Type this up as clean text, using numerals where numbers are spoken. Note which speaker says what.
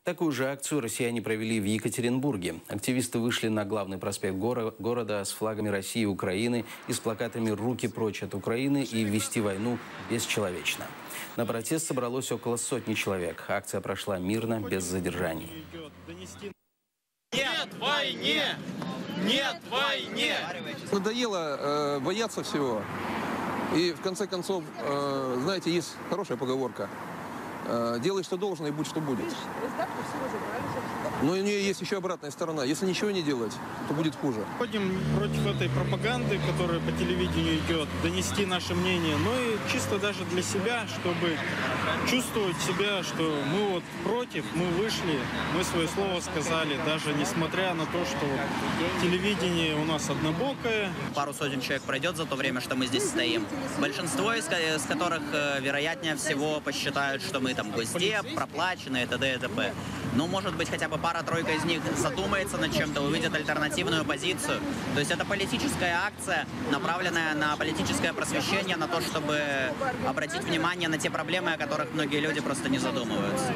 Speaker 1: Такую же акцию россияне провели в Екатеринбурге. Активисты вышли на главный проспект города с флагами России и Украины и с плакатами «Руки прочь от Украины» и «Вести войну бесчеловечно». На протест собралось около сотни человек. Акция прошла мирно, без задержаний.
Speaker 2: Нет войне! Нет войне!
Speaker 3: Надоело бояться всего. И в конце концов, знаете, есть хорошая поговорка. Делай, что должно, и будь, что будет. Но у нее есть еще обратная сторона. Если ничего не делать, то будет хуже.
Speaker 4: Ходим против этой пропаганды, которая по телевидению идет, донести наше мнение, но и чисто даже для себя, чтобы чувствовать себя, что мы вот против, мы вышли, мы свое слово сказали, даже несмотря на то, что телевидение у нас однобокое.
Speaker 5: Пару сотен человек пройдет за то время, что мы здесь стоим. Большинство из которых, вероятнее всего, посчитают, что мы там гости, проплаченные, т.д. и т.п. Но, может быть, хотя бы пара-тройка из них задумается над чем-то, увидит альтернативную позицию. То есть это политическая акция, направленная на политическое просвещение, на то, чтобы обратить внимание на те проблемы, о которых многие люди просто не задумываются.